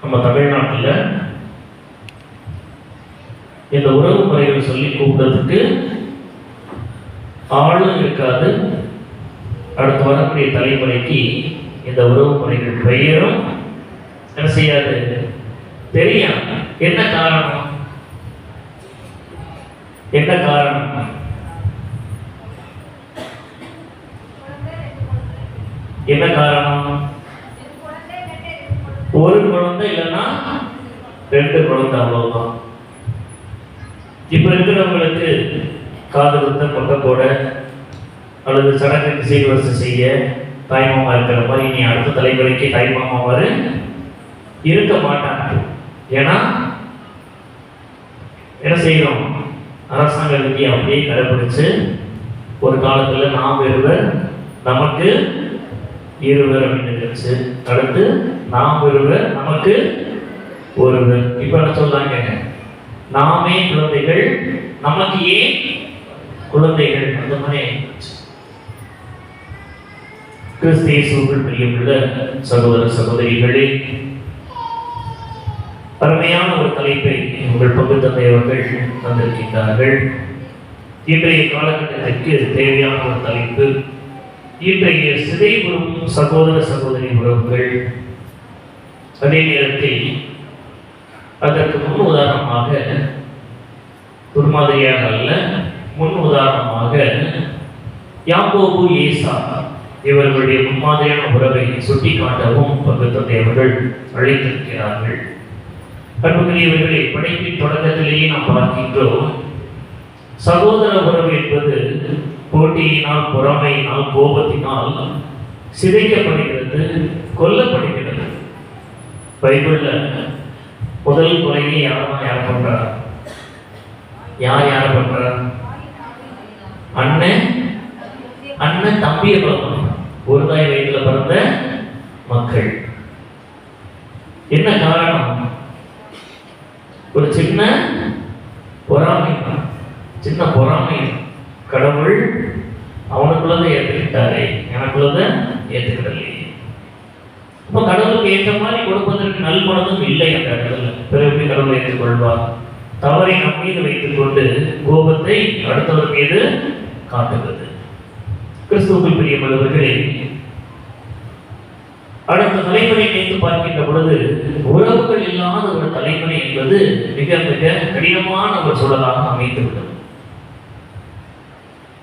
நம்ம தமிழ்நாட்டில் இந்த உறவு முறைகள் சொல்லி கூப்பிடுறதுக்கு ஆளும் இருக்காது. அடுத்து வரக்கூடிய தலைமுறைக்கு இந்த உறவு முறைகள் பெயரும் என்ன செய்யாது, தெரியும். என்ன காரணம்? என்ன காரணம்? என்ன காரணம்? ஒரு குழந்தை இல்லைன்னா 2 குழந்தை, அவ்வளவுதான். இப்ப இருக்கிறவங்களுக்கு காது குத்த, கொட்டை போட அல்லது சடங்குக்கு சீர்வரிசை செய்ய தாய்மாமா இருக்கிற மாதிரி இனி அடுத்த தலைமுறைக்கு தாய்மாமாவாரு இருக்க மாட்டாங்க. ஏன்னா என்ன செய்யறோம்? அரசாங்க விதியை அப்படியே கடைபிடிச்சு ஒரு காலத்துல நாம் இருவர் நமக்கு இருவர் அப்படின்னு இருந்துச்சு. அடுத்து நாம் இருவர் நமக்கு ஒருவர். இப்ப என்ன சொல்றாங்க? நாமே குழந்தைகள், நமக்கு ஏன் குழந்தைகள். அந்த மாதிரி கிறிஸ்து இயேசுவுக்குள் பிரியமுள்ள சகோதர சகோதரிகளே, அருமையான ஒரு தலைப்பை உங்கள் பங்கு தந்தை அவர்கள் தந்திருக்கின்றார்கள். இன்றைய காலகட்டத்திற்கு தேவையான ஒரு தலைப்பு, இன்றைய சிதைவுறும் சகோதர சகோதரி உறவுகள். அதே நேரத்தில் அதற்கு முன் உதாரணமாக, முன்மாதிரியாக அல்ல, முன் உதாரணமாக யாக்கோபு, ஏசா இவர்களுடைய முன்மாதிரியான உறவை சுட்டி காட்டவும் பங்கு தந்தை அவர்கள் அழைத்திருக்கிறார்கள். அன்புக்குரியவர்களை, படைப்பின் தொடக்கத்திலேயே நாம் பார்க்கின்றோம், சகோதர உறவு என்பது போட்டியினால், பொறாமையினால், கோபத்தினால் சிதைக்கப்படுகிறது, கொல்லப்படுகிறது. பைபிள்ல முதல் கொலையை யார் பண்றார்? யார் பண்றார்? அண்ணன் தம்பியை கொல்லணும். ஒரு தாய் வயிற்றுல பிறந்த மக்கள். என்ன காரணம்? ஒரு சின்ன பொறாமை. கடவுள் அவனுக்குள்ளதை ஏற்றுக்கிட்டாரே, எனக்குள்ளதை ஏற்றுக்கிடலையே. அப்ப கடவுளுக்கு ஏற்ற மாதிரி கொடுப்பதற்கு நல்மனதும் இல்லை. அந்த இடத்துல பிறகு கடவுளை ஏற்றுக்கொள்வார். தவறை நம் மீது வைத்துக் கொண்டு கோபத்தை அடுத்தவர் மீது காட்டுகிறது. கிறிஸ்துவுக்குள் பிரியமுள்ளவர்களே, அடுத்த தலைமுறை நினைத்து பார்க்கின்ற பொழுது உறவுகள் இல்லாத ஒரு தலைமுறை என்பது மிக மிக கடினமான ஒரு சூழலாக அமைந்துவிடும்.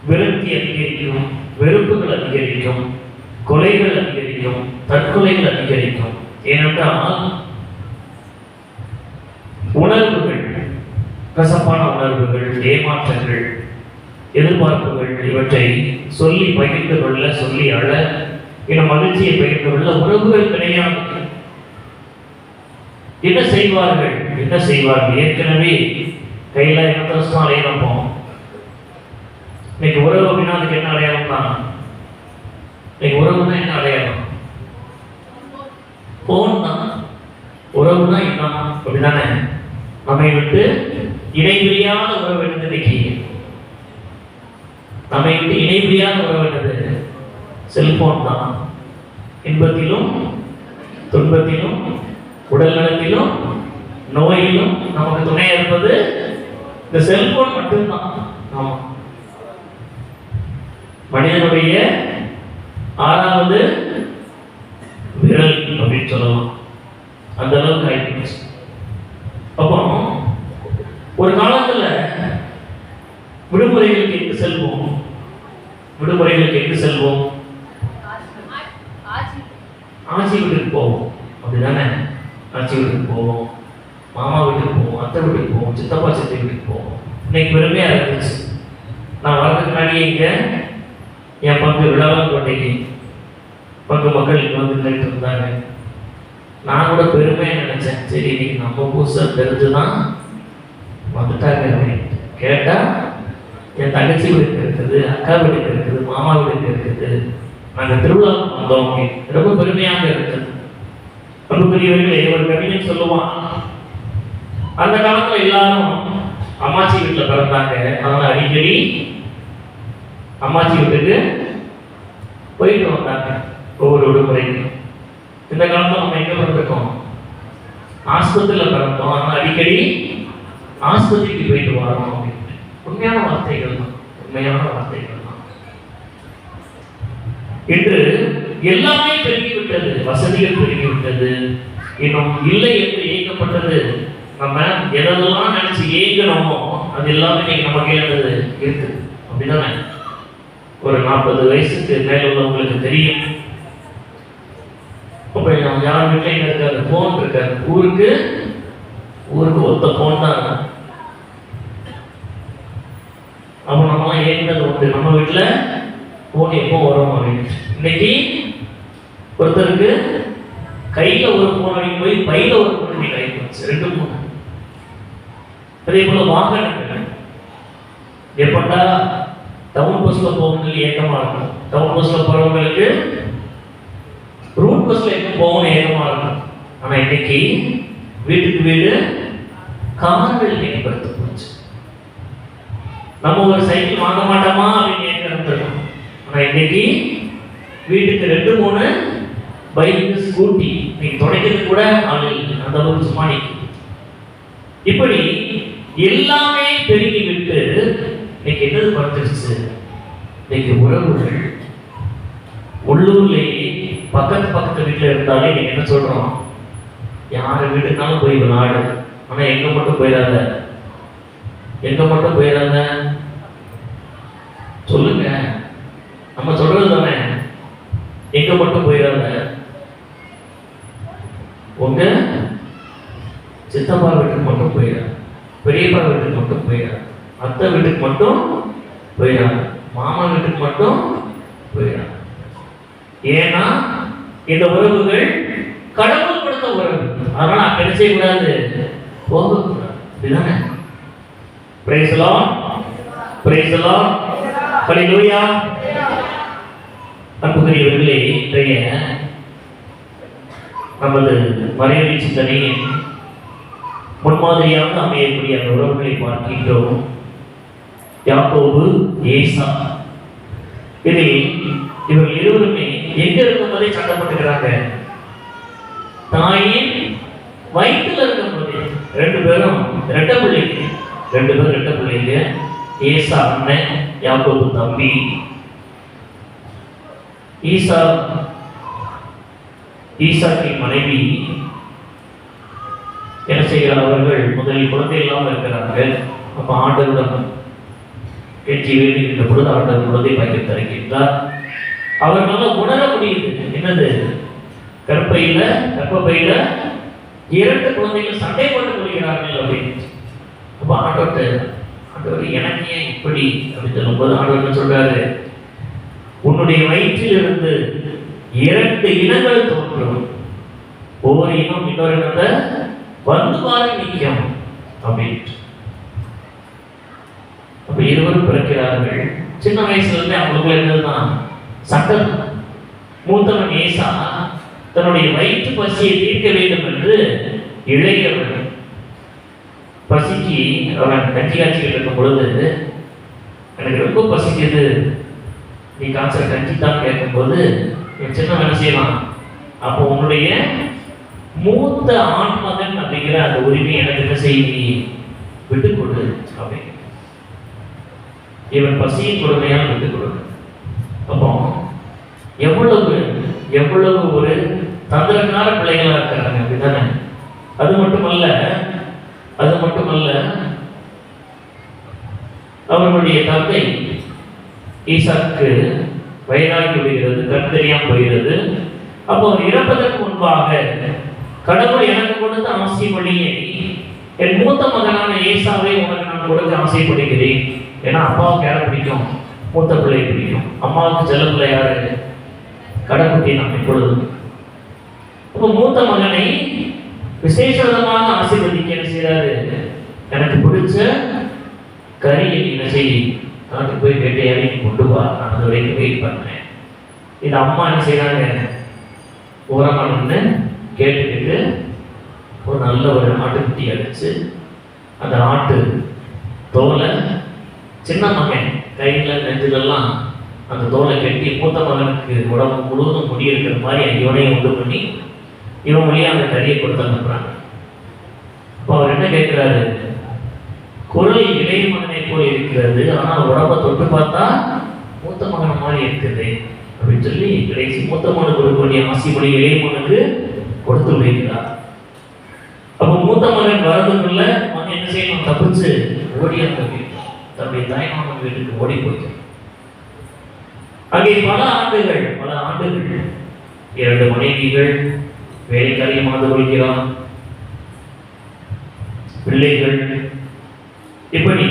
விரக்தி அதிகரிக்கும், வெறுப்புகள் அதிகரிக்கும், கொலைகள் அதிகரிக்கும், தற்கொலைகள் அதிகரிக்கும். ஏனென்றால் உணர்வுகள், கசப்பான உணர்வுகள், ஏமாற்றங்கள், எதிர்பார்ப்புகள், இவற்றை சொல்லி பகிர்ந்து கொள்ள, சொல்லி அழ, என மகிழ்ச்சியை பகிர்ந்து கொள்ள உறவுகள் கிடையாது. என்ன செய்வார்கள்? ஏற்கனவே கையில 2 வருஷம் அலையிறோம். இன்னைக்கு உறவு அப்படின்னா அதுக்கு என்ன அடையாளம் தான்? இன்னைக்கு உறவுனா என்ன அடையாளம்? போன் தான். உறவுனா இதுதான், அப்படிதானே? நம்மை விட்டு இணைபிரியாத உறவு என்னது? இன்னைக்கு நம்மை விட்டு இணைபிரியாத உறவு என்னது? செல்போன் தான். இன்பத்திலும் துன்பத்திலும் உடல் நலத்திலும் நோயிலும் நமக்கு துணை இருப்பது இந்த செல்போன் மட்டும்தான். ஆமா, மனிதனுடைய 6வது விரல் அப்படின்னு சொல்லலாம். அந்த அளவுக்கு ஆயிடுச்சு. அப்போ ஒரு காலத்துல விடுமுறைகளுக்கு எங்கு செல்வோம்? ஆட்சி வீட்டுக்கு போவோம், அப்படிதானே? ஆட்சி வீட்டுக்கு போவோம், மாமா வீட்டுக்கு போவோம், அத்தை வீட்டுக்கு போவோம், சித்தப்பா சித்தி வீட்டுக்கு போவோம். இன்னைக்கு பெருமையா இருந்துச்சு. நான் வரதுக்கு முன்னாடி இங்க என் பங்கு விழாவங்கோட்டைக்கு பங்கு மக்கள் இங்கே வந்து நின்றுட்டு இருந்தாங்க. நான் கூட பெருமையாக நினைச்சேன், சரி இன்னைக்கு நம்ம புதுசாக தெரிஞ்சுதான் வந்துட்டாங்க அப்படின்னு. கேட்டால் என் தங்கச்சி வீட்டுக்கு இருக்குது, அக்கா வீட்டுக்கு இருக்குது, மாமா வீட்டுக்கு இருக்குது, நாங்கள் திருவிழாவுக்கு வந்தோம் அப்படின்னு ரொம்ப பெருமையாக இருக்குது. ரொம்ப பெரியவர்களே, ஒரு கவிஞன் சொல்லுவான், அந்த காலத்துல எல்லாரும் அம்மாச்சி வீட்டில் பிறந்தாங்க, அதனால அடிக்கடி அம்மாச்சி வீட்டுக்கு போயிட்டு வந்தாங்க ஒவ்வொரு விடுமுறைக்கும். இந்த காலத்துல நம்ம எங்க பிறந்திருக்கோம்? ஆஸ்பத்திரியில் பிறந்தோம், ஆனால் அடிக்கடி ஆஸ்பத்திரிக்கு போயிட்டு வரோம் அப்படின்ட்டு. உண்மையான வார்த்தைகள் தான், உண்மையான வார்த்தைகள் தான். இன்று எல்லாமே பெருகிவிட்டது, வசதிகள் பெருகிவிட்டது, இன்னும் இல்லை என்று ஏற்கப்பட்டது. நம்ம எதெல்லாம் நினைச்சு ஏங்கணுமோ அது எல்லாமே இன்னைக்கு நம்ம கையில இருக்கு. அப்படிதானே? ஒரு 40 வயசுக்கு மேல உள்ளவங்களுக்கு தெரியும். அப்ப யார் வீட்டில் என்ன இருக்காது, போன் இருக்காது. ஊருக்கு ஒத்த போன் தான். அப்போ நம்மலாம் ஏங்கினது உண்டு, நம்ம வீட்டில் போன் எப்போ வரும் அப்படின்னு. இன்னைக்கு ஒருத்தருக்கு கையில ஒரு போன் அடிக்க போய் பையில ஒரு போன் நீங்க ஆயிடுச்சு, 2 3. அதே போல வாகனங்கள் எப்படா டவுன் பஸ்ல போகணும்னு ஏக்கமா இருக்கும். டவுன் பஸ்ல போறவங்களுக்கு ரூட் பஸ்ல எப்போ போகணும் ஏக்கமா இருக்கும். ஆனா இன்னைக்கு வீட்டுக்கு வீடு கார்கள் மேம்படுத்த போச்சு. நம்ம ஒரு சைக்கிள் வாங்க மாட்டோமா அப்படின்னு ஏக்கம். ஆனா இன்னைக்கு வீட்டுக்கு 2 3 பைக், ஸ்கூட்டி, நீங்க தொடக்கிறது கூட ஆள் அந்த அளவுக்கு சும்மா நிற்கும். இப்படி எல்லாமே பெருகி விட்டு இன்னைக்கு என்னது படுத்துருச்சு? இன்னைக்கு உறவுகள் உள்ளூர்லேயே பக்கத்து வீட்டில் இருந்தாலே நீங்க என்ன சொல்றோம்? யார் வீட்டுனாலும் போய் விளையாடு, ஆனா எங்க மட்டும் போயிடாத, எங்க மட்டும் போயிடாத. சொல்லுங்க, நம்ம சொல்றது தானே. எங்க மட்டும் போயிடாத. உங்க சித்தப்பா வீட்டுக்கு மட்டும் போயிடாது, பெரியப்பா வீட்டுக்கு மட்டும் போயிடாது, அத்தை வீட்டுக்கு மட்டும் போயிடாது, மாமா வீட்டுக்கு மட்டும் போயிடாது. ஏன்னா இந்த உறவுகள் கடவுள் கொடுத்த உறவு, அதனால அங்க செய்யக்கூடாது, போகக்கூடாது. இதுதானே? Praise the lord, praise the lord, hallelujah. அன்புக்குரியவர்களே, இன்றைய நமது மறையடி சிந்தனையின் முன்மாதிரியாக அமையக்கூடிய அந்த உறவுகளை பார்க்கின்றோம். யாக்கோபு, ஏசா, இதில் இவர்கள் இருவருமே எங்க இருக்கும்போதே சண்டப்பட்டுக்கிறாங்க. தாயின் வயிற்றுல இருக்கும்போது 2 பேரும் ரெட்ட பிள்ளைங்க. ஏசா அண்ணன், யாக்கோபு தம்பி. ஈசாக்கின் மனைவி என்ன செய்கிறார்? அவர்கள் முதலில் குழந்தை இல்லாமல் இருக்கிறார்கள். அப்ப ஆண்டவரிடம் கெஞ்சி வேண்டுகின்ற பொழுது ஆண்டவர் குழந்தை பாய்க்க தருகின்றார். அவர்களால் உணர முடியுது என்னது? கற்பையில 2 குழந்தைகள் சண்டை போட்டுக் கொள்கிறார்கள் அப்படின்னு. அப்ப ஆண்டவர் எனக்கு ஏன் இப்படி அப்படின்னு சொல்லும்போது ஆண்டவர் சொல்றாரு, உன்னுடைய வயிற்றில் இருந்து 2 இனங்கள் தோன்றும், ஒவ்வொரு இனம் இன்னொரு இனத்தை வந்து வாரி நிற்கும் அப்படின்ட்டு. அப்ப இருவரும் பிறக்கிறார்கள். சின்ன வயசுல இருந்து அவங்களுக்குள்ள என்னதுதான் சட்டம். மூத்தவன் ஏசா தன்னுடைய வயிற்று பசியை தீர்க்க வேண்டும் என்று இளையவன் பசிக்கு அவன் கஞ்சி காய்ச்சிக்கிட்டு இருக்கும் பொழுது, எனக்கு ரொம்ப பசிக்குது, நீ காய்ச்சல் கஞ்சி தான் கேட்கும்போது என் சின்னவன் என்ன செய்யலாம்? அப்போ உன்னுடைய மூத்த ஆண் மகன் அப்படிங்கிற அந்த உரிமை எனக்கு என்ன செய்ய விட்டுக் கொடு அப்படின்னு. இவன் பசியின் கொடுமையால் விட்டுக் கொடு. அப்போ எவ்வளவு ஒரு தந்திரக்கார பிள்ளைகளா இருக்கிறாங்க அப்படிதானே? அது மட்டுமல்ல அவர்களுடைய தந்தை ஈசாக்கு வயதாகி விடுகிறது, கண் தெரியாமல் போகிறது. அப்போ அவர் இறப்பதற்கு முன்பாக கடவுள் எனக்கு கொடுத்த ஆசைப்படியை என் மூத்த மகனான ஏசாவை உனக்கு நான் கொடுக்க ஆசைப்படுகிறேன். ஏன்னா அப்பாவுக்கு யாரை பிடிக்கும்? மூத்த பிள்ளையை பிடிக்கும். அம்மாவுக்கு செல்ல பிள்ளை யாரு? கடைக்குட்டி. நாம் இப்பொழுது அப்போ மூத்த மகனை விசேஷ விதமாக ஆசீர்வதிக்க என்ன செய்யறாரு? எனக்கு பிடிச்ச கறியை என்ன செய்ய நாட்டுக்கு போய் வேட்டையாடி கொண்டு வா, நான் அது வரைக்கும் வெயிட் பண்ணேன். இது அம்மா என்ன செய்யறாங்க? ஓரமானு கேட்டுக்கிட்டு ஒரு நல்ல ஒரு ஆட்டுக்குட்டி அடிச்சு அந்த ஆட்டு தோலை சின்ன மகன் கையில் நெஞ்சிலெல்லாம் அந்த தோலை கட்டி மூத்த மகனுக்கு உடம்பு முழுவதும் முடி இருக்கிற மாதிரி இவனையும் உண்டு பண்ணி இவன் வழியாக அந்த கறியை கொடுத்து அனுப்புறாங்க. அப்போ அவர் என்ன கேட்கிறாரு, குரல் இளைய மகனை போல் இருக்கிறது, ஆனால் உடம்ப தொட்டு பார்த்தா மூத்த மகனை மாதிரி இருக்குது அப்படின்னு சொல்லி கடைசி மூத்த மகனுக்கு கொடுக்க வேண்டிய ஆசிமொழி இளைய மகனுக்கு கொடுத்து விடுகிறார். அப்போ மூத்த மகன் வரதுக்குள்ள மகன் என்ன செய்யணும், தப்பிச்சு ஓடி அந்த வீட்டு தன்னுடைய தாய்மாமன் வீட்டுக்கு ஓடி போய்க்கிறார். அங்கே பல ஆண்டுகள் 2 மனைவிகள், வேலைக்காரியை மணந்து கொள்கிறான், பிள்ளைகள், இப்படி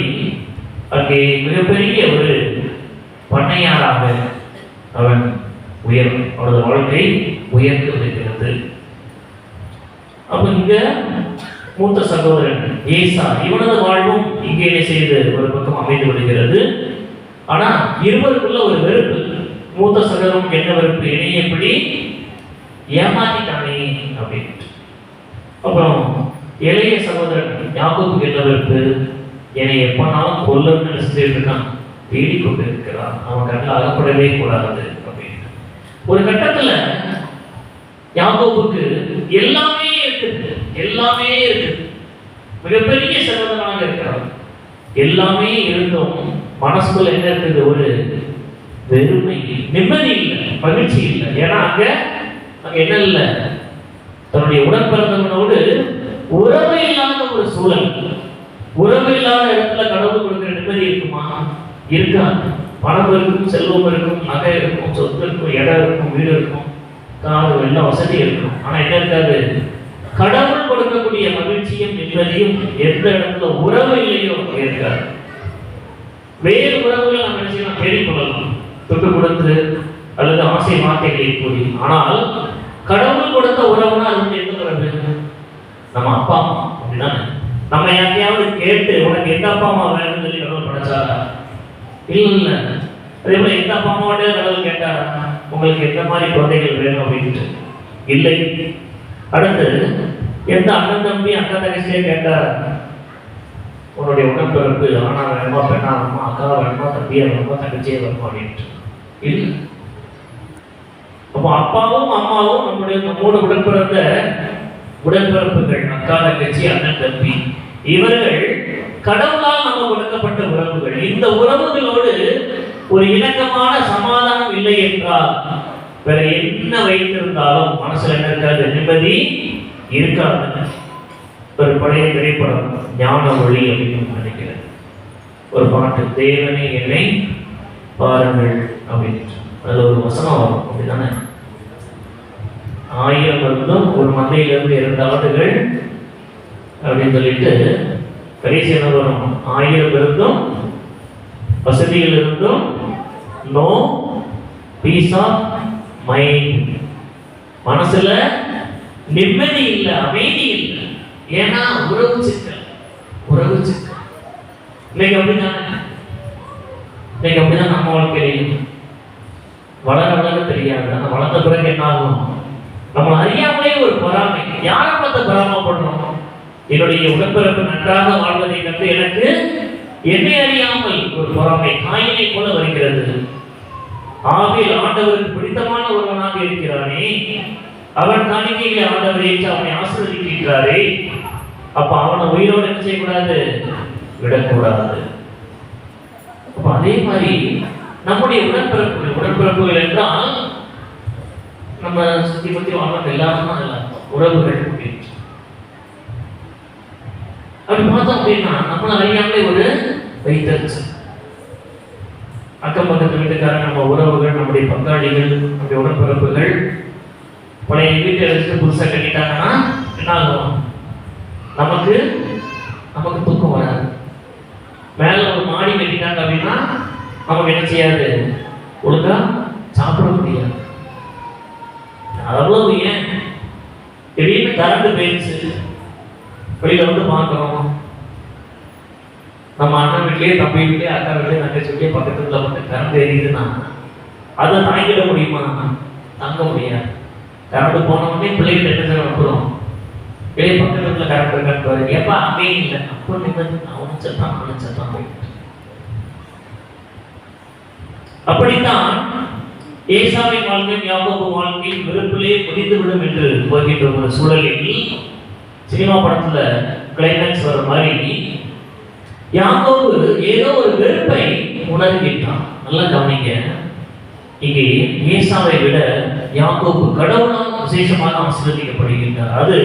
அங்கே மிகப்பெரிய ஒரு பண்ணையாராக அவன் அவனது வாழ்க்கை உயர்ந்து வருகிறது. அப்ப இங்க மூத்த சகோதரன் ஏசா, இவனது வாழ்வும் இங்கே செய்து ஒரு பக்கம் அமைந்து விடுகிறது. ஆனா இருவருக்குள்ள ஒரு வெறுப்பு. மூத்த சகோதரனுக்கு என்ன வெறுப்பு, என்னைய எப்படி ஏமாத்திட்டானே அப்படின்ட்டு. அப்புறம் இளைய சகோதரன் யாக்கோபுக்கு என்ன வெறுப்பு, என்னை எப்பனாலும் கொல்லன்னு நினைச்சிட்டு இருக்கான், தேடிக்கொண்டு இருக்கிறான், அவன் கண்ணில் அகப்படவே கூடாது அப்படின்னு. ஒரு கட்டத்துல யாக்கோபுக்கு எல்லாமே இருக்குது, மிகப்பெரிய சகோதரனாக இருக்கிறான், எல்லாமே இருந்தும் மனசுக்குள்ள என்ன இருக்குது, ஒரு வெறுமை, நிம்மதி இல்லை, மகிழ்ச்சி இல்லை. ஏன்னா அங்க என்ன இல்லை, தன்னுடைய உடன்பிறந்தவனோடு உறவு இல்லாத ஒரு சூழல். உறவு இல்லாத இடத்துல கடவுள் கொடுக்கிற நிம்மதி இருக்குமா? இருக்காது. பணம் இருக்கும், செல்வம் இருக்கும், நகை இருக்கும், சொத்து இருக்கும், இடம் இருக்கும், வீடு இருக்கும், காது எல்லாம் வசதி இருக்கும். ஆனா என்ன இருக்காது, கடவுள் கொடுக்கக்கூடிய மகிழ்ச்சியும் நிம்மதியும் எந்த இடத்துல உறவு இல்லையோ இருக்காது. வேறு உறவுகளை நம்ம என்ன செய்யலாம், தேடிக்கொள்ளலாம், தொட்டு கொடுத்து அல்லது ஆசை வார்த்தைகளை கூறி. ஆனால் கடவுள் கொடுத்த உறவுனா அது வந்து எந்த உறவு, நம்ம அப்பா அம்மா அப்படின்னா. நம்ம யாரையாவது கேட்டு உனக்கு எந்த அப்பா அம்மா வேணும்னு சொல்லி கடவுள் படைச்சாரா? இல்ல. அதே போல எந்த அப்பா அம்மாவோட கடவுள் கேட்டாரா, உங்களுக்கு எந்த மாதிரி குழந்தைகள் வேணும் அப்படின்ட்டு? இல்லை. அடுத்து எந்த அண்ணன் தம்பி அக்கா தங்கச்சியே கேட்டாரா, உன்னுடைய உடன்பிறப்பு ஆனா வேணுமா, பெண்ணா வேணுமா, அக்காவை வேணுமா, தம்பியா வேணுமா, தங்கச்சியே வேணுமா அப்படின்ட்டு? இல்லை. அப்போ அப்பாவும் அம்மாவும் நம்மோடு உடன்பிறந்த உடன்பிறப்புகள், அக்கா தங்கச்சி அண்ணன் தம்பி, இவர்கள் கடவுளால் நம்ம கொடுக்கப்பட்ட உறவுகள். இந்த உறவுகளோடு ஒரு இணக்கமான சமாதானம் இல்லை என்றால் வேற என்ன வைத்திருந்தாலும் மனசுல என்ன இருக்காது, நிம்மதி இருக்காது. ஒரு பழைய திரைப்படம் ஞான ஒளி அப்படின்னு நினைக்கிறேன், ஒரு பாட்டு, தேவனே என்னை பாருங்கள் அப்படின்னு, அதுல ஒரு வசனம் வரும் அப்படிதானே, 1000 வருடம் ஒரு மந்தையிலிருந்து 2 ஆண்டுகள் அப்படின்னு சொல்லிட்டு கடைசி என்ன வரும், 1000 இருந்தும் வசதிகள் இருந்தும் நோ பீஸ் ஆஃப் மைண்ட், மனசுல நிம்மதி இல்லை, அமைதி இல்லை. ஏன்னா உறவு சிக்கல். இன்னைக்கு அப்படிதான் நம்ம வாழ்க்கையில வளர தெரியாது. ஆனா வளர்ந்த பிறகு என்ன ஆகும், நம்ம அறியாமலே ஒரு பொறாமை. யாரை பார்த்து பொறாமப்படுறோம், என்னுடைய உடன்பிறப்பு நன்றாக வாழ்வதை கண்டு எனக்கு என்னை அறியாமல் ஒரு பொறாமை காயினை போல வருகிறது. ஆவில் ஆண்டவருக்கு பிடித்தமான ஒருவனாக இருக்கிறானே, அவன் காணிக்கைகளை ஆண்டவர் ஏற்று அவனை ஆசீர்வதிக்கிறாரே, அப்ப அவனை உயிரோடு என்ன செய்யக்கூடாது, விடக்கூடாது. அப்ப அதே மாதிரி நம்முடைய உடன்பிறப்புகள் என்றால் நம்ம சுத்தி பத்தி வாழ்ந்த எல்லாருமே உறவுகள். அப்படி பார்த்தோம் அப்படின்னா நம்மள அறியாமலே ஒரு வைத்தறிச்சு, அக்கம் பக்கத்து வீட்டுக்காரங்க, நம்ம உறவுகள், நம்முடைய பங்காளிகள், நம்முடைய உடன்பிறப்புகள் பழைய வீட்டை எடுத்து புதுசாக கட்டிட்டாங்கன்னா என்ன ஆகும், நமக்கு தூக்கம் வராது. மேல ஒரு மாடி கட்டிட்டாங்க அப்படின்னா நமக்கு என்ன செய்யாது, ஒழுங்கா சாப்பிட முடியாது. அவ்வளவு ஏன் திடீர்னு கரண்ட் போயிடுச்சு, வெளியில வந்து பார்க்கிறோம், நம்ம அண்ணன் வீட்லயே, தம்பி வீட்லயே, அக்கா வீட்லயே, தங்கச்சி வீட்லயே பக்கத்துல மட்டும் கரண்ட் எரியுதுன்னா அதை தாங்கிட முடியுமா? தாங்க முடியாது. கரண்ட் போன உடனே பிள்ளைகள் என்ன செய்ய அனுப்புறோம், வெளியே பக்கத்துல கரண்ட் இருக்கான்னு, ஏப்பா அங்கே இல்லை, அப்போ நிம்மதி, அவனும் சத்தான். அப்படித்தான் ஏசாவின் வாழ்க்கையும் யாக்கோபு வாழ்க்கையும் வெறுப்பிலே முடிந்துவிடும் என்று போகின்ற ஒரு சூழலில் சினிமா படத்துல கிளைமேக்ஸ் வர மாதிரி யாக்கோபு ஏதோ ஒரு வெறுப்பை உணர்கின்றான். நல்லா கவனிங்க, இங்கே ஏசாவை விட யாக்கோபு கடவுளால் விசேஷமாக ஆசீர்வதிக்கப்படுகின்றார். அது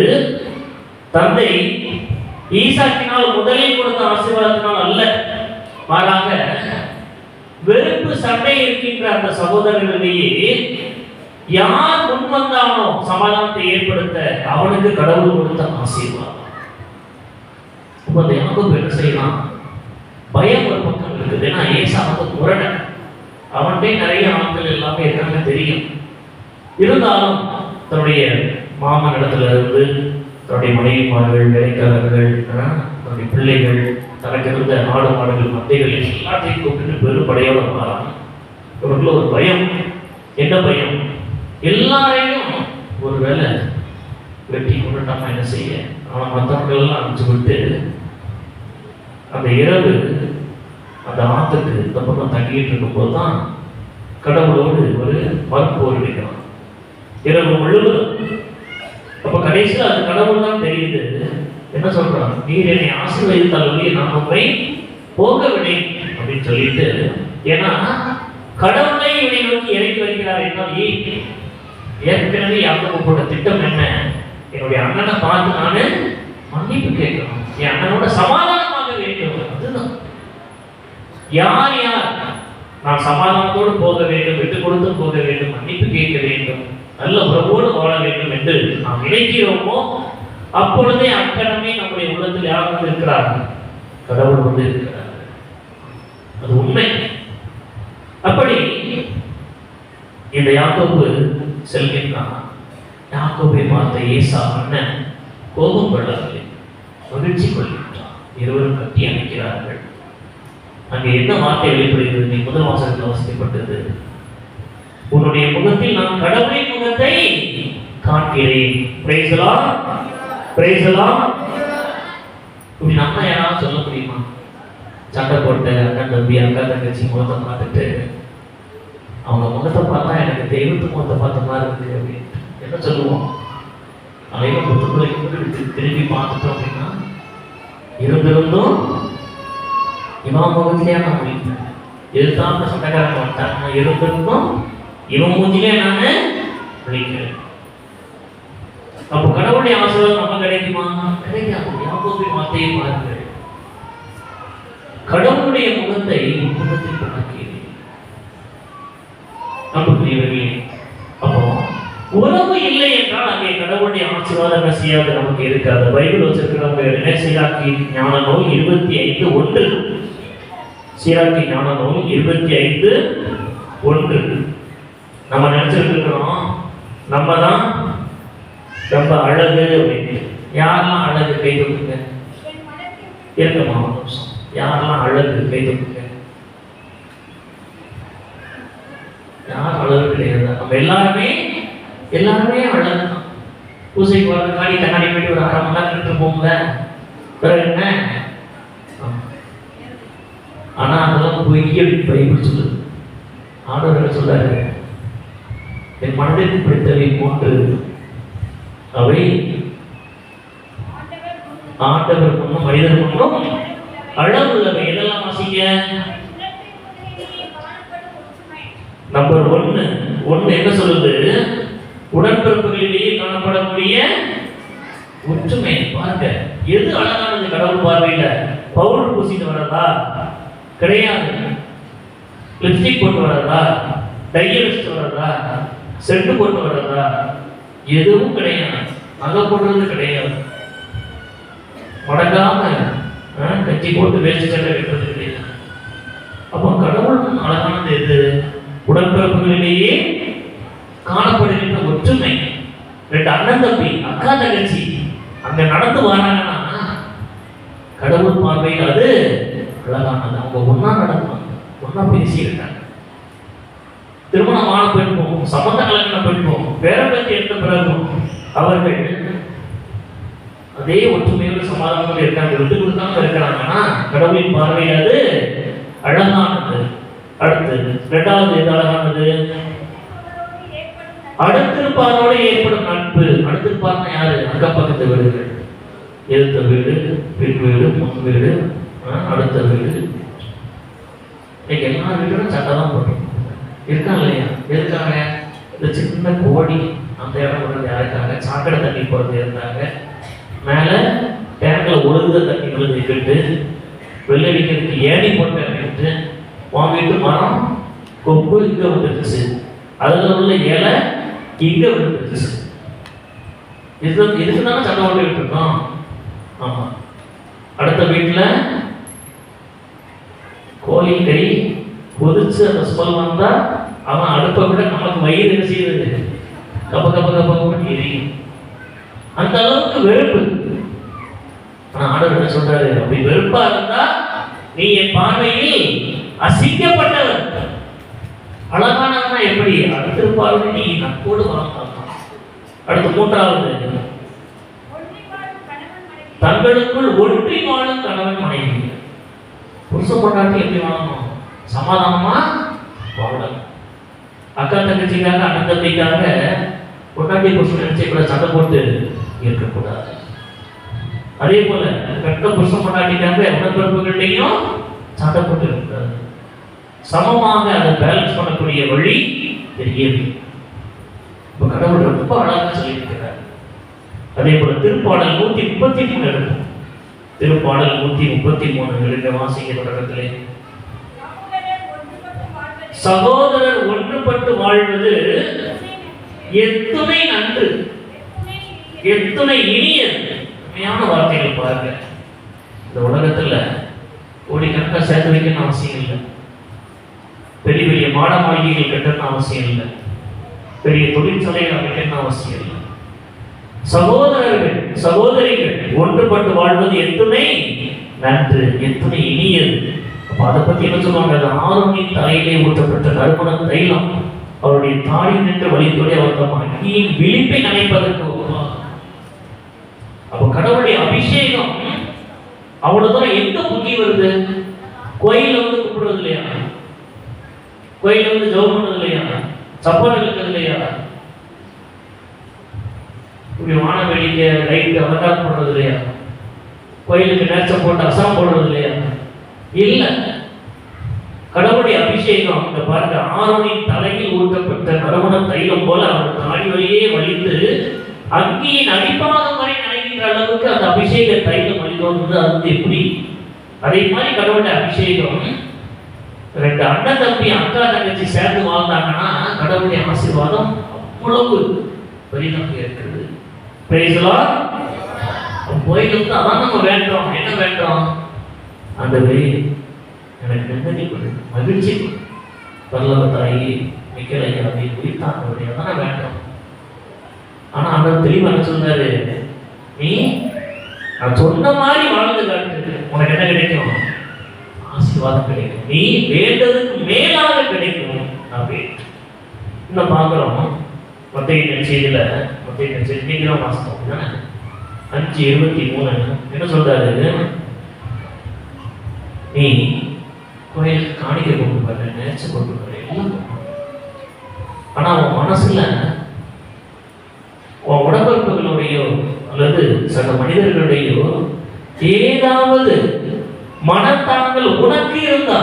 தந்தை ஈசாக்கினால் முதலில் கொடுத்த ஆசீர்வாதத்தினால் அல்ல, மாறாக வெறுப்பு சண்டை இருக்கின்ற அந்த சகோதரர்களிலேயே யார் முன் வந்தானோ சமாதானத்தை ஏற்படுத்த அவனுக்கு கடவுள் கொடுத்த ஆசீர்வாதம். அந்த யாக்கோபு என்ன செய்யலாம்? பயம் ஒரு பக்கம் இருக்குது. ஏன்னா ஏசா வந்து முரணன், அவன்கிட்ட நிறைய ஆட்கள் எல்லாமே இருக்காங்க தெரியும். இருந்தாலும் தன்னுடைய மாமன் இடத்துல இருந்து தன்னுடைய மனைவிமார்கள், வேலைக்காரர்கள், தன்னுடைய பிள்ளைகள், தனக்கு இருந்த ஆடு மாடுகள், மந்தைகள் எல்லாத்தையும் கூப்பிட்டு பெருப்படையோட வரான். இவருக்குள்ள ஒரு பயம். என்ன பயம்? எல்லாரையும் ஒரு வேலை வெட்டி கொண்டுட்டாம என்ன செய்ய, அவன் மற்றவர்கள் எல்லாம் அனுப்பிச்சு விட்டு அந்த இரவு அந்த ஆத்துக்கு இந்த பக்கம் தங்கிட்டு இருக்கும்போது தான் கடவுளோடு ஒரு மறுப்போர் இருக்கிறான் இரவு முழுவதும். அப்ப கடைசியில் அது கடவுள் தான் தெரியுது. என்ன சொல்றான்? நீர் என்னை ஆசீர்வதித்தால் ஒழிய நான் உங்களை போக விடேன் அப்படின்னு சொல்லிட்டு, ஏன்னா கடவுளை இவனை நோக்கி இறக்கி வைக்கிறார் என்றால் ஏற்கனவே யாக்கோபு போட்ட திட்டம் என்ன? என்னுடைய அண்ணனை பார்த்து நானு மன்னிப்பு கேட்கணும், என் அண்ணனோட சமாதானமாக வேண்டும். அதுதான் யார் யார் நான் சமாதானத்தோடு போக வேண்டும், விட்டு கொடுத்து போக வேண்டும், மன்னிப்பு கேட்க வேண்டும், நல்ல உறவோடு வாழ வேண்டும் என்று நாம் நினைக்கிறோமோ அப்பொழுதே அக்கணமே நம்முடைய உள்ளத்தில் யார் வந்து இருக்கிறார்கள்? கடவுள் வந்து இருக்கிறார். அது உண்மை. அப்படி இந்த யாக்கோபு செல்கின்றான். யாக்கோபை பார்த்த ஏசா அண்ணன் கோபம் கொள்ளவில்லை, மகிழ்ச்சி கொள்கின்றான். இருவரும் கட்டி அணைக்கிறார்கள். அங்கே என்ன வார்த்தை வெளிப்படுகிறது? நீ முதல் வாசகத்தில் வாசிக்கப்பட்டது, உன்னுடைய முகத்தில் நான் கடவுளின் முகத்தை காண்கிறேன். Price the lord, praise the Lord. இப்படி நம்ம யாராவது சொல்ல முடியுமா? சண்டை போட்டு அண்ணன் தம்பி அக்கா தங்கச்சி முகத்தை பார்த்துட்டு அவங்க முகத்தை பார்த்தா எனக்கு தெய்வத்து முகத்தை பார்த்த மாதிரி இருக்கு அப்படின்னு என்ன சொல்லுவோம்? அனைவரும் முத்துக்களை திரும்பி பார்த்துட்டோம் அப்படின்னா இருந்திருந்தும் இவன் முகத்திலேயே நான் முடிப்பேன். எதிர்த்தாந்த சண்டைக்காரங்க வந்துட்டாங்க, இருந்திருந்தும் இவன் மூஞ்சிலே நான் விழிக்கிறேன். அப்போ கடவுளுடைய ஆசீர்வாதம் நம்ம கிடைக்குமா? கிடைக்காது. யாக்கோபின் வார்த்தையை பாருங்கள், கடவுளுடைய முகத்தை முகத்தில் பார்க்கிறேன். நம்புகிறீர்களே? அப்போ உறவு இல்லை என்றால் அங்கே கடவுளுடைய ஆசீர்வாதம் என்ன செய்யாது, நமக்கு இருக்காது. பைபிள் வச்சிருக்கிறவங்க சீராக்கி ஞான நூல் 25:1, சீராக்கி ஞான நூல் 25:1. நம்ம நினைச்சிட்டு இருக்கிறோம் நம்ம தான் ரொம்ப அழகு அப்படின்னு. யாரெல்லாம் அழகு கை தூக்குங்க. இருக்கமா ஒரு நிமிஷம். யாரெல்லாம் அழகு கை தூக்குங்க. யார் அழகு கிடையாது? நம்ம எல்லாருமே அழகு தான். பூசைக்கு வர முன்னாடி கண்ணாடி போயிட்டு ஒரு 1/2 மணி நேரம் நின்று போகல, பிறகு என்ன? ஆனா அதெல்லாம் பொய்ய பைபிள் சொல்லுது. ஆண்டவர் சொல்றாரு, என் மனதிற்கு பிடித்தவை 3 அவை ஆண்டவர் முன்னும் மனிதர் முன்னும் அழகுள்ளவை. எதெல்லாம் வாசிங்க? நம்பர் 1 என்ன சொல்லுது? உடன்பிறப்புகளிலேயே காணப்படக்கூடிய ஒற்றுமை. பாருங்க, எது அழகானது கடவுள் பார்வையில? பவுடர் பூசிட்டு வர்றதா? கிடையாது. லிப்ஸ்டிக் போட்டு வர்றதா? டைய வச்சுட்டு வர்றதா? செட்டு போட்டு வர்றதா? எதுவும் கிடையாது. நகை போடுறது கிடையாது. மடங்காம கட்சி போட்டு வேஸ்ட் சட்டை கட்டுறது கிடையாது. அப்போ கடவுள் அழகானது எது? உடன்பிறப்புகளிலேயே காணப்படுகின்ற ஒற்றுமை. 2 அண்ணன் தம்பி அக்கா தங்கச்சி அங்க நடந்து வராங்கன்னா கடவுள் பார்வையில் அது அழகானது. அவங்க ஒன்னா நடந்தாங்க, ஒன்னா பேசியிருக்காங்க. திருமணமான பெண்போம், சம்பந்த கலங்கின பெண்போம், பேரம்பத்தி எடுத்த பிறகும் அவர்கள் அதே ஒற்றுமையோடு சமாதானமாக இருக்காங்க, விட்டு கொடுக்காம இருக்கிறாங்கன்னா கடவுளின் பார்வையில் அது அழகானது. அடுத்து 2வது எது அழகானது? அடுத்திருப்பாரோடு ஏற்படும் நட்பு. அடுத்திருப்பார்னா யாரு? அக்கம் பக்கத்து வீடுகள். எதிர்த்த வீடு, பின் வீடு, முன் வீடு, அடுத்த வீடு. இன்னைக்கு எல்லா வீடும் சண்டை தான் போட்டோம். இருக்கா இல்லையா? எதுக்காக? இந்த சின்ன கோடி அந்த இடம் விடுறது யாருக்காக? சாக்கடை தண்ணி போகிறது இருந்தாங்க. மேலே டேங்கில் ஒழுங்குத தண்ணி விழுந்துக்கிட்டு வெள்ளடிக்கிறதுக்கு ஏணி போட்டு இறங்கிட்டு வாங்கிட்டு மரம் கொப்பு இங்கே விழுந்துருச்சு, அதில் உள்ள இலை இங்கே விழுந்துருச்சு. இதுக்கு தானே சண்டை ஓட்டிக்கிட்டு இருக்கோம். ஆமாம். அடுத்த வீட்டில் கோழி கறி கொதிச்சு அந்த ஸ்மெல் வந்தால் அவன் அடுப்பை விட நமக்கு வயிறு என்ன செய்யுது? கப்ப கப்ப கப்ப எரியும். அந்த அளவுக்கு வெறுப்பு. ஆனால் ஆண்டவர் என்ன சொல்றாரு? அப்படி வெறுப்பா இருந்தா நீ என் பார்வையில் அசிங்கப்பட்டவர். அழகானவனா எப்படி? அடுத்திருப்பாரு நீ நட்போடு வாழ்ந்தான். அடுத்து மூன்றாவது, தங்களுக்குள் ஒன்றி வாழும் கணவன் மனைவி. புருஷன் பொண்டாட்டி எப்படி வாழணும்? சமாதானமா வாழணும். அக்கா தங்கச்சிக்காக, அண்ணன் தம்பிக்காக பொண்டாட்டி புருஷன் நினைச்சு கூட சண்டை போட்டு இருக்கக்கூடாது. அதே போல கட்ட புருஷன் பொண்டாட்டிக்காக உடன்பிறப்புகள்லையும் சண்டை போட்டு இருக்கக்கூடாது. சமமாக அதை பேலன்ஸ் பண்ணக்கூடிய வழி தெரியவே. இப்போ கடவுள் ரொம்ப அழகாக சொல்லியிருக்கிறார். அதே போல திருப்பாடல் 133 எடுக்கும். திருப்பாடல் 133 எழுத வாசிக்க தொடக்கத்திலே, சகோதரர் ஒன்றுபட்டு வாழ்வது எத்துணை நன்று, எத்துணை இனியது. உண்மையான வார்த்தைகள் பாருங்க. இந்த உலகத்துல கோடிக்கணக்காக சேர்த்து வைக்கணும்னு அவசியம் இல்லை. பெரிய பெரிய மாட மாளிகைகள் கட்டணும்னு அவசியம் இல்லை. பெரிய தொழிற்சாலைகள் அமைக்கணும்னு அவசியம் இல்லை. சகோதரர்கள் சகோதரிகள் ஒன்றுபட்டு வாழ்வது எத்துணை நன்று, எத்துணை இனியது. அப்ப அதை பத்தி என்ன சொல்லுவாங்க? ஆரோனின் தலையிலே ஊற்றப்பட்ட நறுமண தைலம் அவருடைய தாடி நின்று வழித்தோடி அவர் தம் அங்கியின் விழிப்பை நினைப்பதற்கு. அப்ப கடவுளுடைய அபிஷேகம் அவ்வளவு தூரம் எங்க புகி வருது? கோயில வந்து கூப்பிடுறது இல்லையா? கோயில வந்து ஜெபம் பண்றது இல்லையா? சப்பாடு இருக்கிறது இல்லையா? இப்படி வான வேடிக்கை லைட் அலங்காரம் பண்றது இல்லையா? கோயிலுக்கு நேர்ச்சம் போட்டு அசாம் போடுறது இல்லையா? இல்ல. கடவுளுடைய அபிஷேகம் இந்த பாருங்க, ஆரோனின் தலையில் ஊற்றப்பட்ட நறுமண தைலம் போல அவர் தாடி வழியே வலிந்து அங்கியின் அடிப்பாகம் வரை நினைக்கின்ற அளவுக்கு அந்த அபிஷேக தைலம் வழிதோன்றது. அது எப்படி? அதே மாதிரி கடவுளுடைய அபிஷேகம் ரெண்டு அண்ணன் தம்பி அக்கா தங்கச்சி சேர்ந்து வாழ்ந்தாங்கன்னா கடவுளுடைய ஆசீர்வாதம் அவ்வளவு பெரிதாக இருக்கிறது. கோயிலுக்கு அதான் நம்ம வேண்டோம். என்ன வேண்டோம்? அந்த வெளியே எனக்கு நிம்மதி கொடு, மகிழ்ச்சி கொடு, பரலோக தாயி மிக்கலையா குறித்தாங்க தானே வேண்டாம். ஆனா அவர் தெளிவா என்ன சொன்னாரு? நீ நான் சொன்ன மாதிரி வாழ்ந்து காட்டு, உனக்கு என்ன கிடைக்கும்? ஆசீர்வாதம் கிடைக்கும். நீ வேண்டதுக்கு மேலாக கிடைக்கும். இன்னும் பார்க்கிறோம் மத்திய செய்தியில, மத்திய செய்தி நீங்களும் வாசித்தோம் 5:23 என்ன சொல்றாரு? நீ கோயிலுக்கு காணிக்கை கொண்டு வர, நேர்ச்சி கொண்டு வர, எல்லாம். ஆனா உன் மனசுல உன் உடம்புகளுடையோ அல்லது சக மனிதர்களுடையோ ஏதாவது மனத்தாங்கள் உனக்கு இருந்தா,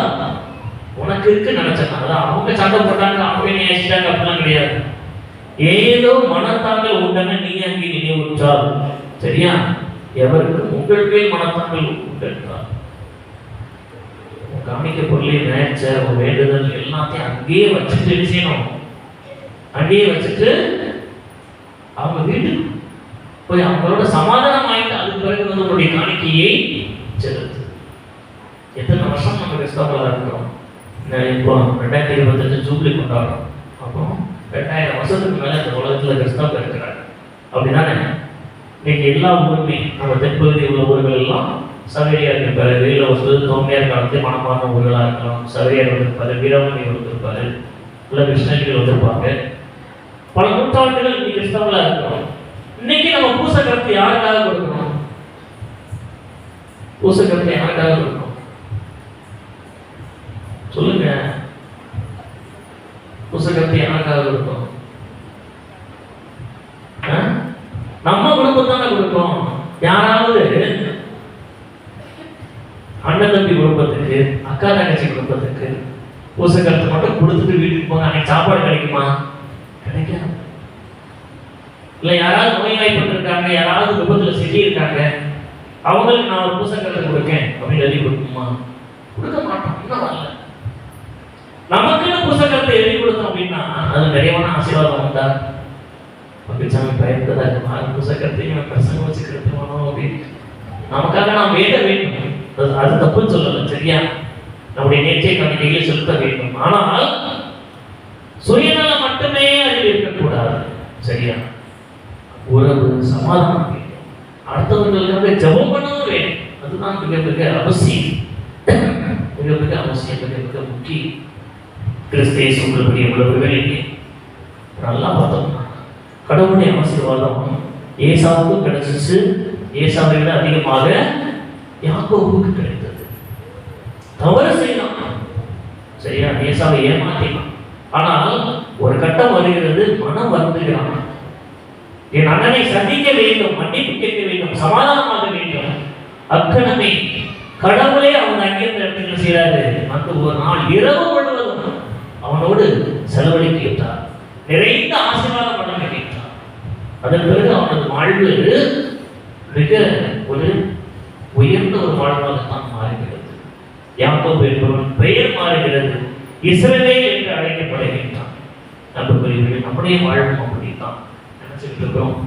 உனக்கு இருக்கு நினைச்சாங்க, அதான் அவங்க சண்டை போட்டாங்க, அவங்க நேசிட்டாங்க அப்படிலாம் கிடையாது. ஏதோ மனத்தாங்கள் உண்டன நீ அங்கே நினைவுற்றால், சரியா? எவருக்கு உங்கள் மேல் மனத்தாங்கள் உண்டென்றார் காணிக்க பொருளை நினைச்ச ஒரு வேண்டுதல் எல்லாத்தையும் அங்கேயே வச்சுட்டு செய்யணும். அங்கேயே வச்சுட்டு அவங்க வீட்டுக்கு போய் அவங்களோட சமாதானம் ஆயிட்டு அதுக்கு பிறகு வந்து உங்களுடைய காணிக்கையை செலுத்து. எத்தனை வருஷம் நம்ம கிறிஸ்தவர்களாக இருக்கிறோம்? இப்போ 2025 ஜூப்ளி கொண்டாடுறோம். அப்போ 2000 வருஷத்துக்கு மேலே இந்த உலகத்தில் கிறிஸ்தவர்கள் இருக்கிறாங்க. அப்படிதானே? இன்னைக்கு எல்லா ஊருமே நம்ம தென்பகுதி உள்ள ஊர்கள் எல்லாம் சவேரியார் இருப்பாரு, வெளியில் ஒரு தோமையார் காலத்தில் மனமான ஊர்களாக இருக்கலாம். சவேரியார் வந்திருப்பாரு, வீரமணி வந்திருப்பாரு, இல்லை கிருஷ்ணகிரி வந்திருப்பாங்க. பல நூற்றாண்டுகள் இன்னைக்கு கிறிஸ்தவங்களா இருக்கிறோம். இன்னைக்கு நம்ம பூசக்கரத்தை யாருக்காக கொடுக்கணும்? பூசக்கரத்தை யாருக்காக கொடுக்கணும் சொல்லுங்க? பூசக்கரத்தை யாருக்காக கொடுக்கணும்? நம்ம குடும்பத்தான கொடுக்கணும். யாராவது தம்பி குடும்பத்துக்கு, அக்கா தங்கச்சி குடும்பத்துக்கு பூசக்கரத்தை மட்டும் கொடுத்துட்டு வீட்டுக்கு போங்க, அன்னைக்கு சாப்பாடு கிடைக்குமா? கிடைக்காது. இல்லை யாராவது நோய்வாய்ப்பட்டிருக்காங்க, யாராவது விபத்தில் சிக்கியிருக்காங்க, அவங்களுக்கு நான் ஒரு பூசக்கரத்தை கொடுக்கேன் அப்படின்னு எழுதி கொடுக்குமா? கொடுக்க மாட்டோம். இன்னும் வரல. நமக்குன்னு பூசக்கரத்தை எழுதி கொடுத்தோம் அப்படின்னா அது நிறைவான ஆசீர்வாதம் உண்டா? பக்கச்சாமி பயப்பட்டதா இருக்கும், பூசக்கரத்தையும் பிரசங்கம் வச்சு கிடைக்கணும் அப்படின்னு நமக்காக நாம் வேண்ட வேண்டும். அது தப்புன்னு சொல்லல, சரியா? நம்முடைய நேர்ச்சை காணிக்கைகளை செலுத்த வேண்டும். ஆனால் சுயநலம் மட்டுமே அதில் இருக்கக்கூடாது, சரியா? உறவு, சமாதானம் வேண்டும். அடுத்தவர்களுக்காக ஜெபம் பண்ணவும் வேண்டும். அதுதான் மிக மிக அவசியம், மிக மிக அவசியம், மிக மிக முக்கியம். கிறிஸ்தே சொல்லுபடி உறவுகள் இல்லை. நல்லா பார்த்தோம்னா கடவுளுடைய ஆசீர்வாதம் ஏசாவுக்கும் கிடைச்சிச்சு. ஏசாவை விட அதிகமாக யாக்கோபுக்கு கிடைத்தது. தவறு செய்யலாம், சரியா? ஏசாவை ஏமாத்தினான். ஆனால் ஒரு கட்டம் வருகிறது, மனம் வருந்துகிறான். என் அண்ணனை சந்திக்க வேண்டும், மன்னிப்பு கேட்க வேண்டும், சமாதானமாக வேண்டும். அக்கணமே கடவுளே அவன் அங்கிருந்த இடத்துல செய்யறாரு. அந்த ஒரு நாள் இரவு முழுவதும் அவனோடு செலவழிக்க விட்டார். நிறைந்த ஆசீர்வாதம் வழங்க கேட்டார். அதன் பிறகு அவனது வாழ்வு மிக ஒரு உயர்ந்த ஒரு வாழ்வாகத்தான் மாறுகிறது. யாக்கோபு என்பவன் பெயர் மாறுகிறது, இஸ்ரவேல் என்று அழைக்கப்படுகின்றான். நம்முடைய வாழ்வும் அப்படித்தான் நினைச்சுட்டு இருக்கிறோம்.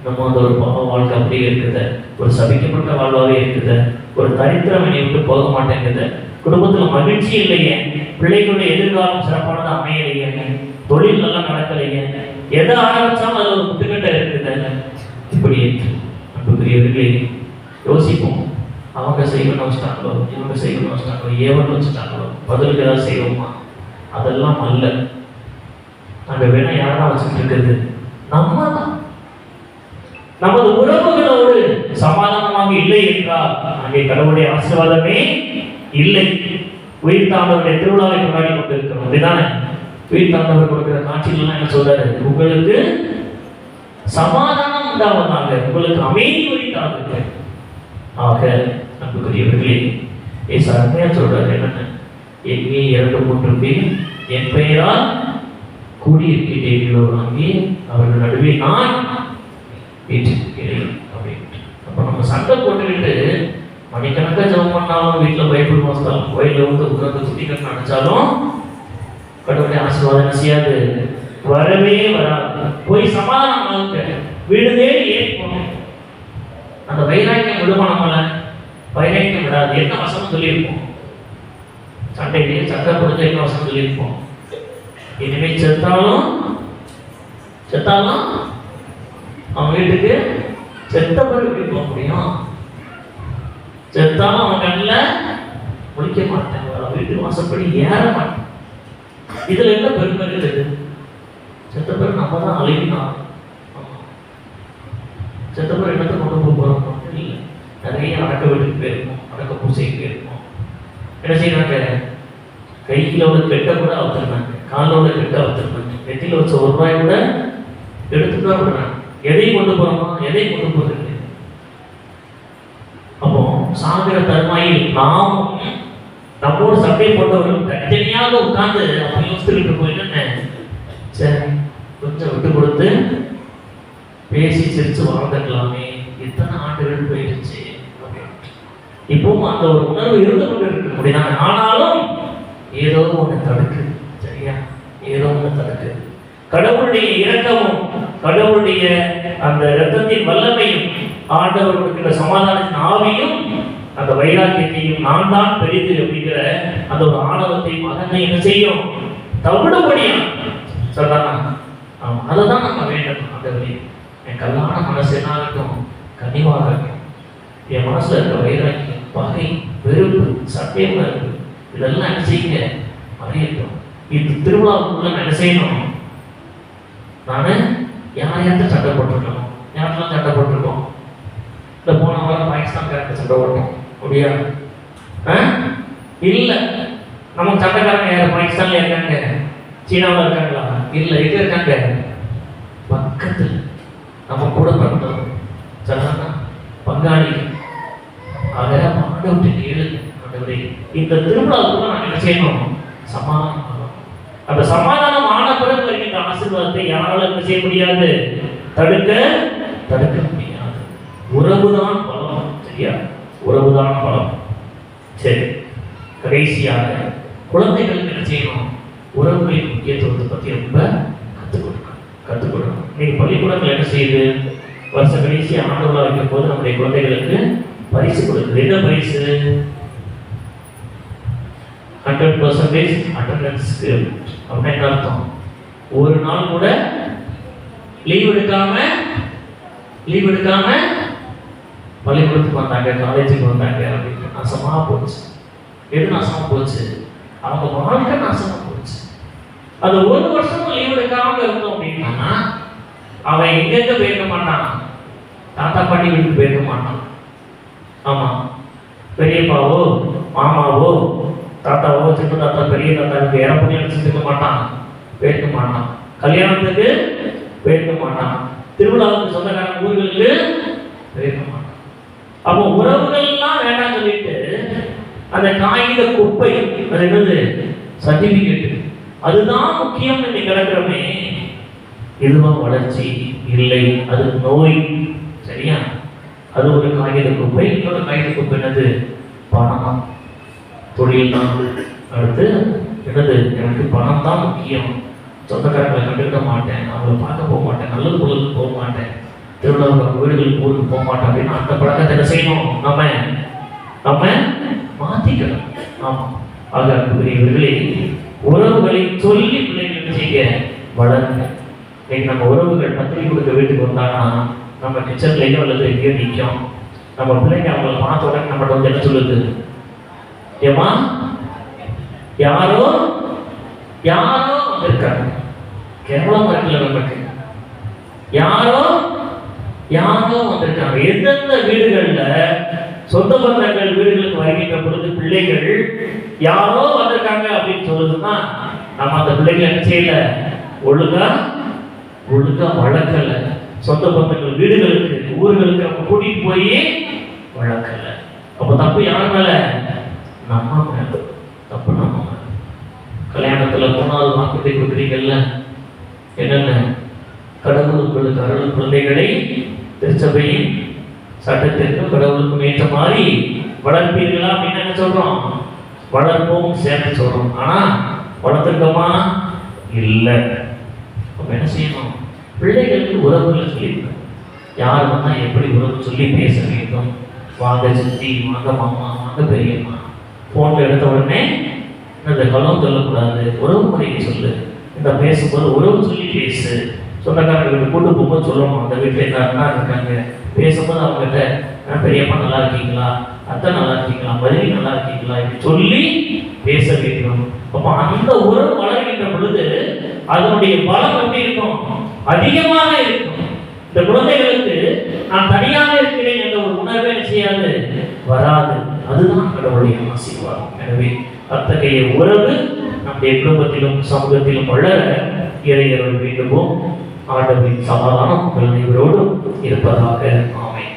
நம்ம வந்து ஒரு பாவ வாழ்க்கை அப்படியே இருக்குது, ஒரு சபிக்கப்பட்ட வாழ்வாகவே இருக்குது, ஒரு தரித்திரம் என்னை விட்டு போக மாட்டேங்குது, குடும்பத்தில் மகிழ்ச்சி இல்லையே, பிள்ளைகளுடைய எதிர்காலம் சிறப்பானது அமையலையே, தொழில் நல்லா நடக்கலையே, எதை ஆரம்பிச்சாலும் அது ஒரு முட்டுக்கட்டை இருக்குது. இப்படி அன்புக்குரியவர்களே யோசிப்போம். அவங்க செய்யணும் வச்சுட்டாங்களோ, இவங்க செய்யணும் வச்சுட்டாங்களோ, ஏவன் வச்சுட்டாங்களோ, பதிலுக்கு ஏதாவது செய்வோமா? அதெல்லாம் அல்ல. நாங்கள் வேணா யாரெல்லாம் வச்சுட்டு இருக்கிறது நம்ம தான். நமது உறவுகளோடு சமாதானமாக இல்லை என்றால் அங்கே கடவுளுடைய ஆசீர்வாதமே இல்லை. உயிர் தாண்டவருடைய திருவிழாவை கொண்டாடி கொண்டிருக்கிறோம், அப்படிதானே? உயிர் தாண்டவர் கொடுக்கிற காட்சிகள்லாம் என்ன சொல்றாரு? உங்களுக்கு சமாதானம் உண்டாவதாக, உங்களுக்கு அமைதி உரித்தாக. ஆக அன்புக்குரியவர்களே, ஏசு அருமையா சொல்றாரு என்னன்னு, எங்கே 2-3 பேர் என் பெயரால் கூடியிருக்கிறீர்களோ அங்கே அவர்கள் நடுவே நான் வீட்டிருக்கிறேன் அப்படின்ட்டு. அப்போ நம்ம சண்டை போட்டுக்கிட்டு மணிக்கணக்காக ஜெபம் பண்ணாலும், வீட்டில் பைபிள் வாசித்தாலும், கோயிலில் வந்து உட்கார்ந்து சுத்தி கட்டு அடைச்சாலும் கடவுளுடைய ஆசீர்வாதம் என்ன செய்யாது, வரவே வராது. போய் சமாதானம் வீடு தேடி ஏற்போம். அந்த வைராக்கியம் விடுமா? நம்மள வைராக்கியம் விடாது. என்ன வசனம் சொல்லியிருப்போம்? சண்டையிலேயே சட்டை கொடுத்து என்ன வசனம் சொல்லியிருப்போம்? இனிமே செத்தாலும் அவன் வீட்டுக்கு செத்த பிறகு எப்படி போக முடியும்? செத்தாலும் அவன் கண்ணில் முடிக்க மாட்டேன், வீட்டு வாசப்படி ஏற மாட்டேன். இதுல என்ன பெருமை இருக்குது? செத்த பிறகு நம்ம தான் அழுகினோம். செத்த பிறகு என்னத்தை கொண்டு போகிறோம்? இல்லை, நிறைய அடக்க வீட்டுக்கு போயிருக்கோம், அடக்க பூசைக்கு போயிருக்கோம். என்ன செய்யறாங்க? கையிலோட கெட்ட கூட அவுத்துருந்தாங்க, காலோட கெட்ட அவுத்துருந்தாங்க, நெத்தியில் வச்ச ₹1 கூட எடுத்துட்டு தான் விடுறாங்க. எதையும் கொண்டு போறோமா? எதையும் கொண்டு போறது. அப்போ சாகிற தருமாயில் நாம் நம்மோடு சண்டை போட்டவர்கள் தனித்தனியாக உட்கார்ந்து அப்ப யோசித்துக்கிட்டு போயிட்டு, சரி கொஞ்சம் விட்டு கொடுத்து பேசி சிரிச்சு வாழ்ந்துக்கலாமே, இத்தனை ஆண்டுகள் போயிடுச்சு. இப்பவும் அந்த ஒரு உணர்வு இருந்து கொண்டு இருக்கு அப்படின்னா, ஆனாலும் ஏதோ ஒன்று தடுக்குது, சரியா? ஏதோ ஒன்று தடுக்குது. கடவுளுடைய இரக்கமும் கடவுளுடைய அந்த இரத்தத்தின் வல்லமையும் ஆண்டவர் கொடுக்கிற சமாதானத்தின் ஆவியும் அந்த வைராக்கியத்தையும் நான் தான் பெரிது அப்படிங்கிற அந்த ஒரு ஆணவத்தையும் அதனை என்ன செய்யும்? தவிடுபடியா சொல்லலாமா? அதை தான் நம்ம வேண்டும். அந்த வழி என் கல்லான மனசு என்ன இருக்கும்? கனிவாக இருக்கும். என் மனசுல இருக்க வைராக்கியம், பகை, வெறுப்பு, சத்தியம் இருக்கு, இதெல்லாம் என்ன செய்யுங்க? மறையட்டும். இந்த திருவிழாவுக்குள்ள என்ன செய்யணும்? நான் யார்கிட்ட சண்டை போட்டிருக்கணும்? யாரெல்லாம் சண்டை போட்டிருக்கோம்? இந்த போன வாரம் பாகிஸ்தான்காரங்க சண்டை போட்டோம் அப்படியா? இல்லை. நமக்கு சண்டைக்காரங்க யார்? பாகிஸ்தான்ல இருக்காங்க, சீனாவில் இருக்காங்களா? இல்லை, எங்க இருக்காங்க? பக்கத்தில் நம்ம கூட பிறந்தோம், சரிதானா? பங்காளி. ஆக ஆண்டவர்கிட்ட கேளுங்க, ஆண்டவரே என்பதை இந்த திருவிழாவுக்குள்ள நாம் என்ன செய்யணும்? சமாதானம் பண்ணணும். அந்த சமாதானம் ஆன பிறகு வருகின்ற ஆசீர்வாதத்தை யாராலும் என்ன செய்ய முடியாது? தடுக்க முடியாது. உறவுதான் பலம். சரியா? உறவுதான் பலம். சரி, கடைசியாக குழந்தைகளுக்கு என்ன செய்யணும்? உறவுகளின் முக்கியத்துவத்தை பற்றி ரொம்ப கற்றுக்கொடுக்கணும். நீங்க பள்ளிக்கூடங்கள் என்ன செய்யுது? வருஷ கடைசி ஆண்டு விழா வைக்கும் போது நம்முடைய குழந்தைகளுக்கு பரிசு கொடுக்குது. என்ன பரிசு? 100% அட்டெண்டன்ஸ்க்கு. அப்படின்னா என்ன அர்த்தம்? ஒரு நாள் கூட லீவ் எடுக்காம பள்ளிக்கூடத்துக்கு வந்தாங்க, காலேஜுக்கு வந்தாங்க அப்படின்னு நாசமா போச்சு. எது நாசமா போச்சு? அவங்க வாழ்க்கை நாசமா போச்சு. அது ஒரு வருஷமும் லீவ் எடுக்காம இருந்தோம் அப்படின்னா அவன் எங்கெங்க போயிருக்க மாட்டான்? தாத்தா பாட்டி வீட்டுக்கு போயிருக்க மாட்டான். ஆமா, பெரியப்பாவோ மாமாவோ தாத்தாவோ சின்ன தாத்தா பெரிய தாத்தாவுக்கு இறப்பு அடிச்சுட்டு மாட்டான், போயிருக்க மாட்டான். கல்யாணத்துக்கு போயிருக்க மாட்டான். திருவிழாவுக்கு சொந்தக்காரன் ஊர்களுக்கு போயிருக்க மாட்டான். அப்போ உறவுகள்லாம் வேண்டாம் சொல்லிட்டு அந்த காகித குப்பை, அது என்னது? சர்டிபிகேட், அதுதான் முக்கியம் என்று கிடக்கிறோமே. இதுவும் வளர்ச்சி இல்லை, அது நோய். சரியா? அது ஒரு காகித குப்பை. இன்னொரு காகித குப்பை என்னது? பணம், தொழில் தான். அடுத்து என்னது? எனக்கு பணம் தான் முக்கியம். சொந்தக்காரங்களை கண்டுக்க மாட்டேன், அவங்களை பார்க்க போக மாட்டேன், நல்லது பொருளுக்கு போக மாட்டேன், திருவிழாவுக்கு வீடுகளுக்கு ஊருக்கு போக மாட்டேன் அப்படின்னு அந்த பழக்கத்தை என்ன செய்யணும்? நம்ம மாத்திக்கணும். ஆமா, ஆக அன்புக்குரியவர்களே, உறவுகளை சொல்லி பிள்ளைகள் செய்ய வளருங்க. இன்னைக்கு நம்ம உறவுகள் பத்திரிகை கொடுக்க வீட்டுக்கு வந்தாங்கன்னா நம்ம கிச்சன்லையோ அல்லது எங்கேயோ நிற்கும். நம்ம பிள்ளைங்க அவங்களை பார்த்த உடனே நம்மகிட்ட வந்து என்ன சொல்லுது? ஏமா யாரோ வந்திருக்காங்க. கேவலமா இருக்குல்ல நமக்கு? யாரோ வந்திருக்காங்க. எந்தெந்த வீடுகள்ல சொந்த பந்தங்கள் வீடுகளுக்கு வருகின்ற பொழுது பிள்ளைகள் யாரோ வந்திருக்காங்க அப்படின்னு சொல்லுதுன்னா நம்ம அந்த பிள்ளைகள் என்ன செய்யல? ஒழுங்கா வளர்க்கல. சொந்த பந்தங்கள் வீடுகளுக்கு ஊர்களுக்கு நம்ம கூட்டிட்டு போய் வளர்க்கல. அப்ப தப்பு யார் மேல? நம்ம மேல. தப்பு நம்ம மேல. கல்யாணத்துல 3வது வாக்குறுதி கொடுக்குறீங்கல்ல, என்னென்ன? கடவுளுக்கு அருள் குழந்தைகளை திருச்சபையின் சட்டத்திற்கும் கடவுளுக்கும் ஏற்ற மாதிரி வளர்ப்பீர்களா அப்படின்னு என்ன சொல்றோம்? வளர்ப்போம் சேர்ந்து சொல்றோம். ஆனா வளர்த்துருக்கோமா? இல்லை. அப்ப என்ன செய்யணும்? பிள்ளைகளுக்கு உறவுகளை சொல்லியிருக்கோம். யார் வந்தா எப்படி உறவு சொல்லி பேச வேண்டும்? வாங்க சித்தி, வாங்க மாமா, வாங்க பெரியம்மா. போன்ல எடுத்த உடனே இந்த கலம் சொல்லக்கூடாது, உறவு முறையை சொல்லு. இந்த பேசும்போது உறவு சொல்லி பேசு. சொந்தக்காரங்களுக்கு கூட்டு போகும்போது சொல்லணும், அந்த வீட்டில் என்ன இருக்காங்க, பேசும்போது அவங்ககிட்ட பெரியம்மா நல்லா இருக்கீங்களா, அத்தை நல்லா இருக்கீங்களா, மதுரை நல்லா இருக்கீங்களா, இப்படி சொல்லி பேச வேண்டும். அப்போ அந்த உறவு வளர்கின்ற பொழுது அதனுடைய பலம் எப்படி இருக்கும்? அதிகமாக இருக்கும். இந்த குழந்தைகளுக்கு நான் தனியாக இருக்கிறேன் என்ற ஒரு உணர்வே செய்யாது, வராது. அதுதான் கடவுளுடைய ஆசீர்வாதம். எனவே அத்தகைய உறவு நம்முடைய குடும்பத்திலும் சமூகத்திலும் வளர இறையர்கள் வேண்டுவோம். ஆண்டவரின் சமாதானம் உங்கள் அனைவரோடும் இருப்பதாக. ஆமென்.